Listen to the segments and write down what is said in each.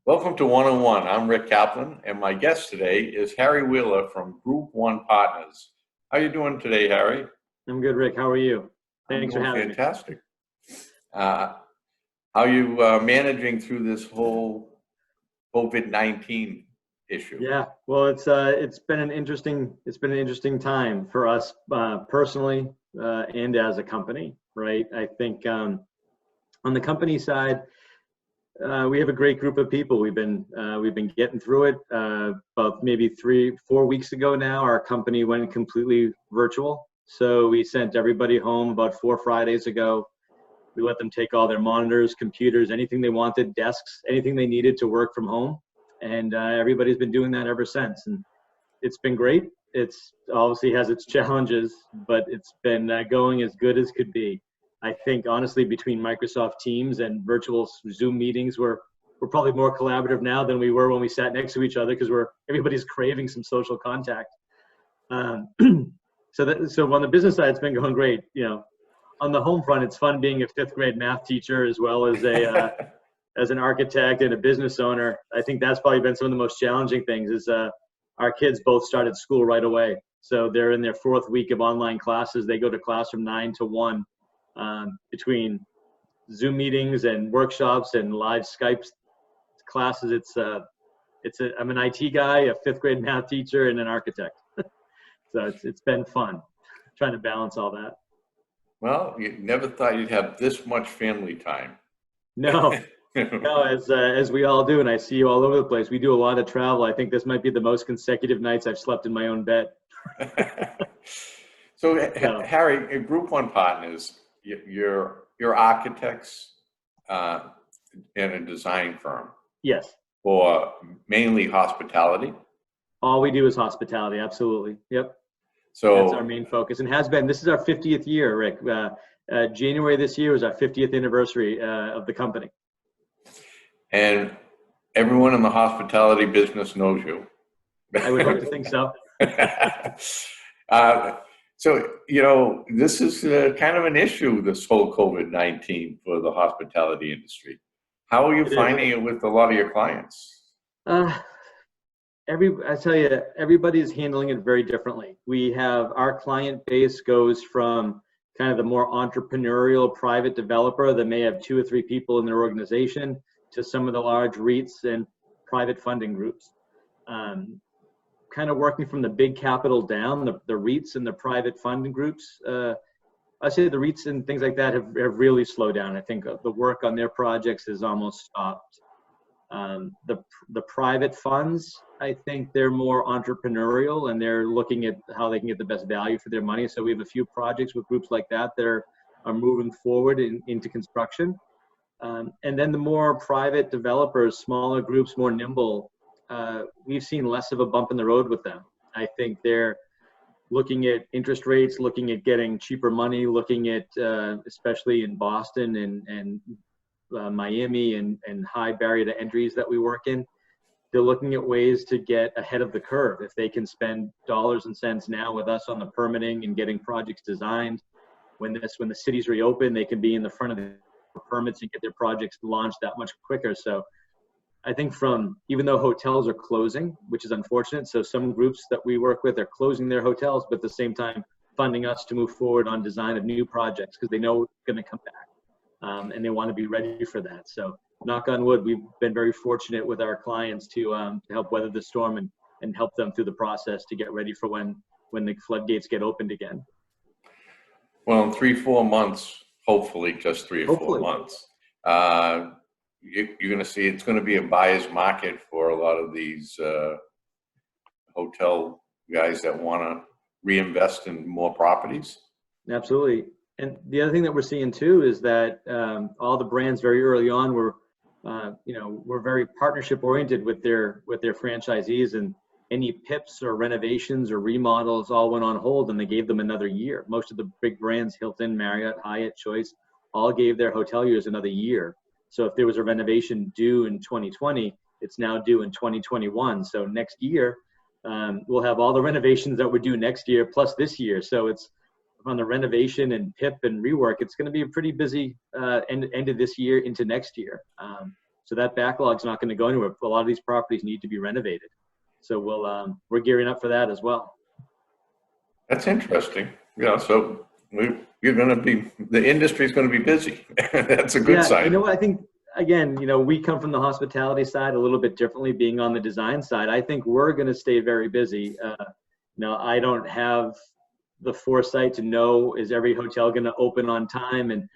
Welcome to One-on-One. I'm Rick Kaplan, and my guest today is Harry Wheeler from Group One Partners. How are you doing today, Harry? I'm good, Rick. How are you? Thanks for having me. Fantastic. How are you managing through this whole COVID-19 issue? Yeah, well, it's been an interesting time for us personally and as a company, right? I think on the company side, we have a great group of people. We've been getting through it. About maybe 3-4 weeks ago now, our company went completely virtual. So we sent everybody home about 4 Fridays ago. We let them take all their monitors, computers, anything they wanted, desks, anything they needed to work from home. And everybody's been doing that ever since. And it's been great. It's obviously has its challenges, but it's been going as good as could be. I think honestly, between Microsoft Teams and virtual Zoom meetings, we're probably more collaborative now than we were when we sat next to each other because everybody's craving some social contact. So on the business side, it's been going great. You know, on the home front, it's fun being a 5th grade math teacher as well as as an architect and a business owner. I think that's probably been some of the most challenging things. Is our kids both started school right away, so they're in their 4th week of online classes. They go to class from 9 to 1. Between Zoom meetings and workshops and live Skype classes, I'm an IT guy, a 5th grade math teacher, and an architect. So it's been fun trying to balance all that. Well, you never thought you'd have this much family time. No, no, as we all do, and I see you all over the place. We do a lot of travel. I think this might be the most consecutive nights I've slept in my own bed. So, Harry, at Group One Partners, you're architects in a design firm. Yes. For mainly hospitality. All we do is hospitality. Absolutely. Yep. So that's our main focus, and has been. This is our 50th year, Rick. January this year was our 50th anniversary of the company. And everyone in the hospitality business knows you. I would hope to think so. So, you know, this is kind of an issue, this whole COVID-19 for the hospitality industry. How are you finding it with a lot of your clients? I tell you, everybody's handling it very differently. We have our client base goes from kind of the more entrepreneurial private developer that may have 2 or 3 people in their organization to some of the large REITs and private funding groups. Kind of working from the big capital down, the REITs and the private funding groups. I say the REITs and things like that have really slowed down. I think the work on their projects is almost stopped. The private funds, I think they're more entrepreneurial and they're looking at how they can get the best value for their money. So we have a few projects with groups like that that are moving forward into construction. And then the more private developers, smaller groups, more nimble, we've seen less of a bump in the road with them. I think they're looking at interest rates, looking at getting cheaper money, looking at, especially in Boston and Miami and high barrier to entries that we work in, they're looking at ways to get ahead of the curve. If they can spend dollars and cents now with us on the permitting and getting projects designed, when the cities reopen, they can be in the front of the permits and get their projects launched that much quicker. So I think even though hotels are closing, which is unfortunate, so some groups that we work with are closing their hotels, but at the same time funding us to move forward on design of new projects because they know it's going to come back, and they want to be ready for that. So knock on wood, we've been very fortunate with our clients to help weather the storm and help them through the process to get ready for when the floodgates get opened again. Well, in 3-4 months, hopefully just 3 or 4 months, you're going to see it's going to be a buyer's market for a lot of these hotel guys that want to reinvest in more properties. Absolutely. And the other thing that we're seeing too is that all the brands very early on were very partnership oriented with their franchisees, and any PIPs or renovations or remodels all went on hold and they gave them another year. Most of the big brands, Hilton, Marriott, Hyatt, Choice, all gave their hoteliers another year. So if there was a renovation due in 2020, it's now due in 2021. So next year, we'll have all the renovations that were due next year plus this year. So it's on the renovation and PIP and rework, it's going to be a pretty busy end of this year into next year. So that backlog's not going to go anywhere. A lot of these properties need to be renovated. So we're gearing up for that as well. That's interesting. So you're going to be, the industry's going to be busy. That's a good sign. You know what, I think, again, we come from the hospitality side a little bit differently, being on the design side. I think we're going to stay very busy. I don't have the foresight to know, is every hotel going to open on time, and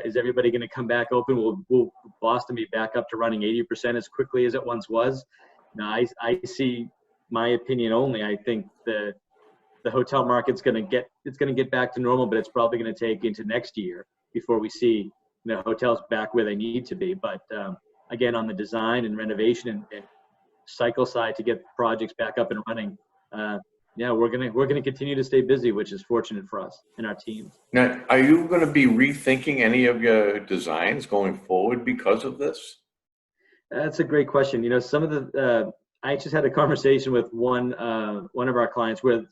is everybody going to come back open? Will Boston be back up to running 80% as quickly as it once was? Now, I see, my opinion only, I think the hotel market's going to get back to normal, but it's probably going to take into next year before we see hotels back where they need to be. But again, on the design and renovation and cycle side to get projects back up and running, we're gonna continue to stay busy, which is fortunate for us and our teams. Now, are you going to be rethinking any of your designs going forward because of this? That's a great question. Some of the I just had a conversation with one of our clients where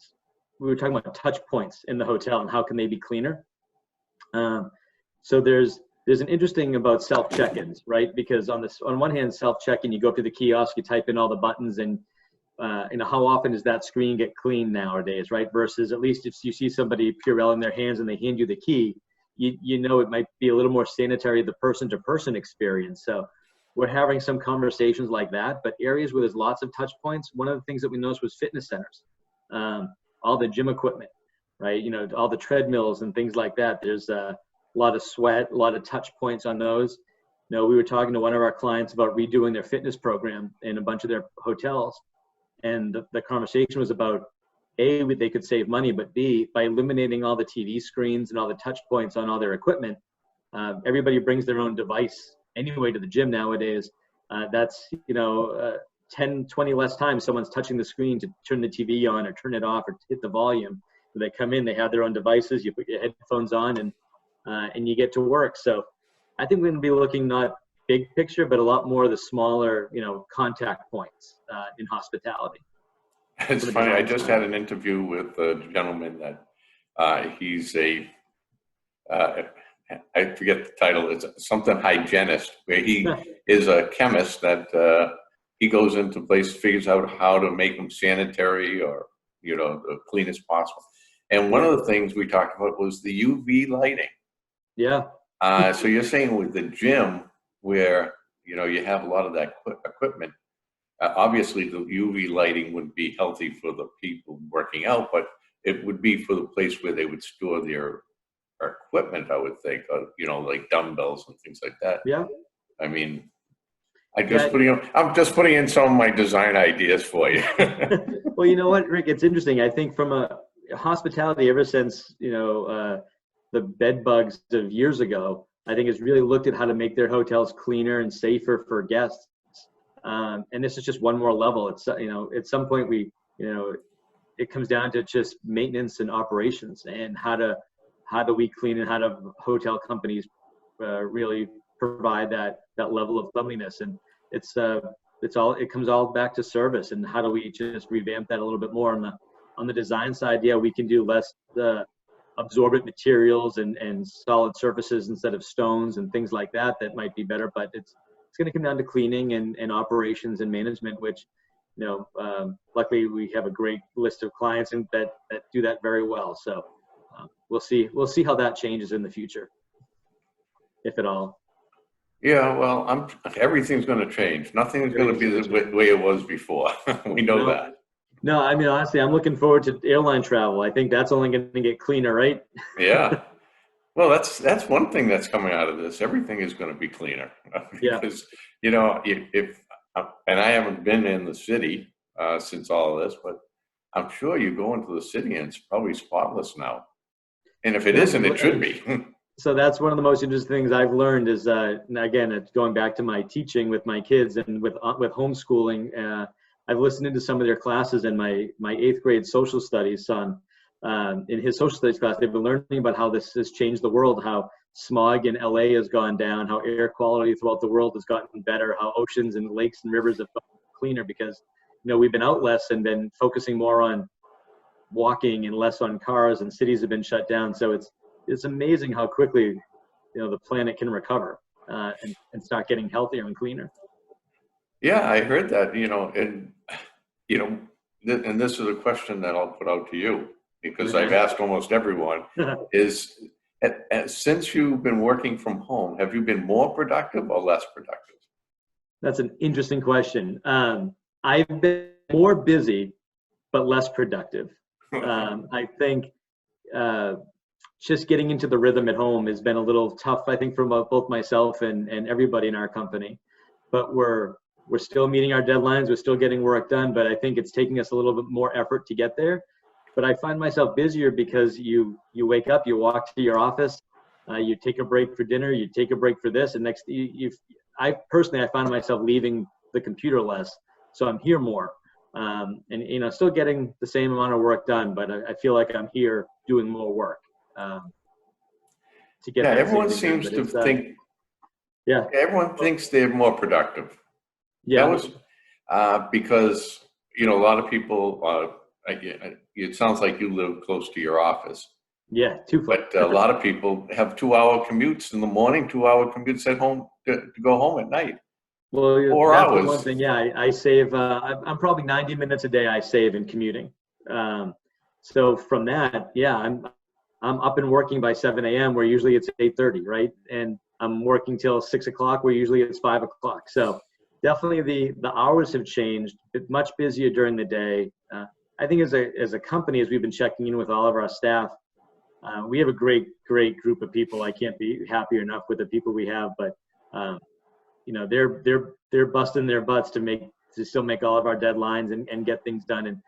we were talking about touch points in the hotel and how can they be cleaner. So there's an interesting about self check-ins, right? Because on one hand, self check-in, you go up to the kiosk, you type in all the buttons, and how often does that screen get cleaned nowadays, right? Versus at least if you see somebody Purell in their hands and they hand you the key, it might be a little more sanitary, the person-to-person experience. So we're having some conversations like that, but areas where there's lots of touch points, one of the things that we noticed was fitness centers, all the gym equipment, right? All the treadmills and things like that. There's a lot of sweat, a lot of touch points on those. We were talking to one of our clients about redoing their fitness program in a bunch of their hotels. And the conversation was about, A, they could save money, but B, by eliminating all the TV screens and all the touch points on all their equipment, everybody brings their own device anyway to the gym nowadays. That's, 10, 20 less times someone's touching the screen to turn the TV on or turn it off or hit the volume. When they come in, they have their own devices, you put your headphones on and you get to work. So I think we're going to be looking not big picture, but a lot more of the smaller, contact points in hospitality. It's funny. I just had an interview with a gentleman that he's I forget the title. It's something hygienist, where he is a chemist that he goes into places, figures out how to make them sanitary or the cleanest possible. And one of the things we talked about was the UV lighting. Yeah. So you're saying with the gym, where you have a lot of that equipment, obviously the UV lighting would be healthy for the people working out, but it would be for the place where they would store their equipment, I would think, like dumbbells and things like that. Yeah. I mean, I'm just putting in some of my design ideas for you. Well, you know what, Rick, it's interesting. I think from a hospitality, ever since, the bed bugs of years ago, I think has really looked at how to make their hotels cleaner and safer for guests. And this is just one more level. It's, at some point it comes down to just maintenance and operations and how do we clean and how do hotel companies really provide that level of cleanliness. And it comes all back to service and how do we just revamp that a little bit more on the design side. Yeah, we can do less absorbent materials and solid surfaces instead of stones and things like that might be better, but it's going to come down to cleaning and operations and management, which luckily we have a great list of clients and that do that very well. So we'll see how that changes in the future, if at all. Yeah, well, everything's going to change. Nothing's going to be the way it was before. We know that. No, I mean, honestly, I'm looking forward to airline travel. I think that's only going to get cleaner, right? Yeah. Well, that's one thing that's coming out of this. Everything is going to be cleaner. Because, if and I haven't been in the city since all of this, but I'm sure you go into the city and it's probably spotless now. And if it isn't, it should be. So that's one of the most interesting things I've learned is, again, it's going back to my teaching with my kids and with homeschooling. I've listened into some of their classes, and my 8th grade social studies son, in his social studies class, they've been learning about how this has changed the world, how smog in LA has gone down, how air quality throughout the world has gotten better, how oceans and lakes and rivers have gotten cleaner because, we've been out less and been focusing more on walking and less on cars, and cities have been shut down. So it's amazing how quickly, the planet can recover. and start getting healthier and cleaner. Yeah, I heard that, and, and this is a question that I'll put out to you because I've asked almost everyone is, since you've been working from home, have you been more productive or less productive? That's an interesting question. I've been more busy, but less productive. I think just getting into the rhythm at home has been a little tough, I think, for both myself and everybody in our company. But we're still meeting our deadlines. We're still getting work done, but I think it's taking us a little bit more effort to get there. But I find myself busier because you wake up, you walk to your office, you take a break for dinner, you take a break for this, and I find myself leaving the computer less, so I'm here more, and still getting the same amount of work done, but I feel like I'm here doing more work to get. Yeah, that everyone same seems thing, to think. Yeah, everyone thinks they're more productive. Yeah, that was because a lot of people. It sounds like you live close to your office. Yeah, too close. But a lot of people have 2-hour commutes in the morning, 2-hour commutes at home to go home at night. Well, 4 that's hours. the one thing. Yeah, I save. I'm probably 90 minutes a day I save in commuting. So from that, yeah, I'm up and working by 7 a.m. where usually it's 8:30, right? And I'm working till 6 o'clock where usually it's 5 o'clock. So definitely the hours have changed. It's much busier during the day. I think as a company, as we've been checking in with all of our staff, we have a great group of people. I can't be happier enough with the people we have, but they're busting their butts to still make all of our deadlines and get things done. And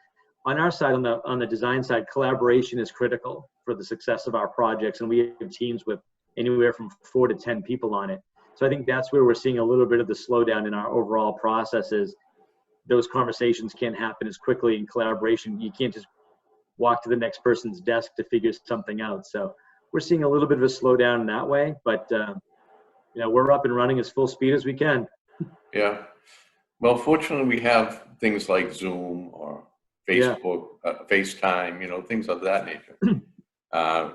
on our side, on the design side, collaboration is critical for the success of our projects, and we have teams with anywhere from 4 to 10 people on it. So I think that's where we're seeing a little bit of the slowdown in our overall processes. Those conversations can't happen as quickly in collaboration. You can't just walk to the next person's desk to figure something out. So we're seeing a little bit of a slowdown in that way, but we're up and running as full speed as we can. Yeah. Well, fortunately, we have things like Zoom or Facebook, FaceTime, things of that nature.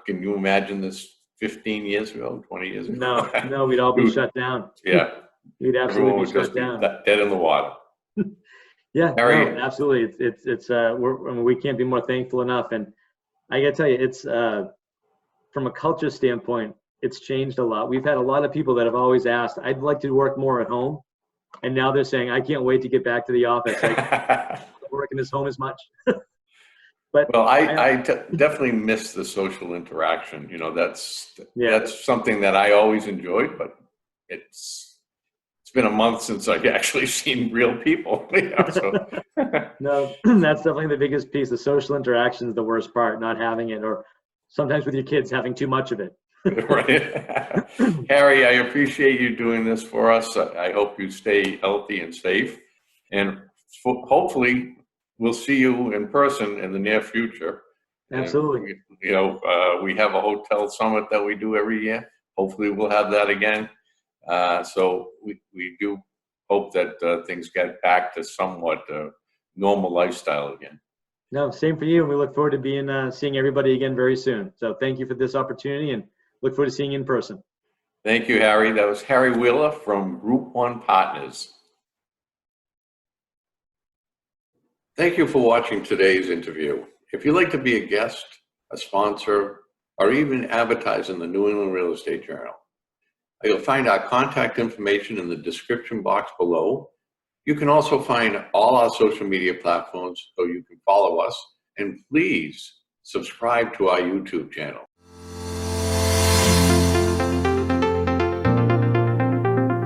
Can you imagine this 15 years ago, 20 years ago? No, we'd all be shut down. Yeah. We'd absolutely be shut down. Dead in the water. Yeah, Harry, no, absolutely. We can't be more thankful enough. And I gotta tell you, it's from a culture standpoint, it's changed a lot. We've had a lot of people that have always asked, I'd like to work more at home. And now they're saying, I can't wait to get back to the office. I'm not working as home as much. But well, I definitely miss the social interaction. That's something that I always enjoyed, but it's been a month since I've actually seen real people. So. No, that's definitely the biggest piece. The social interaction is the worst part, not having it, or sometimes with your kids having too much of it. Right. Harry, I appreciate you doing this for us. I hope you stay healthy and safe. And hopefully we'll see you in person in the near future. Absolutely. And, we have a hotel summit that we do every year. Hopefully we'll have that again. So we do hope that things get back to somewhat normal lifestyle again. No, same for you. And we look forward to seeing everybody again very soon. So thank you for this opportunity and look forward to seeing you in person. Thank you, Harry. That was Harry Wheeler from Group 1 Partners. Thank you for watching today's interview. If you'd like to be a guest, a sponsor, or even advertise in the New England Real Estate Journal, you'll find our contact information in the description box below. You can also find all our social media platforms so you can follow us, and please subscribe to our YouTube channel.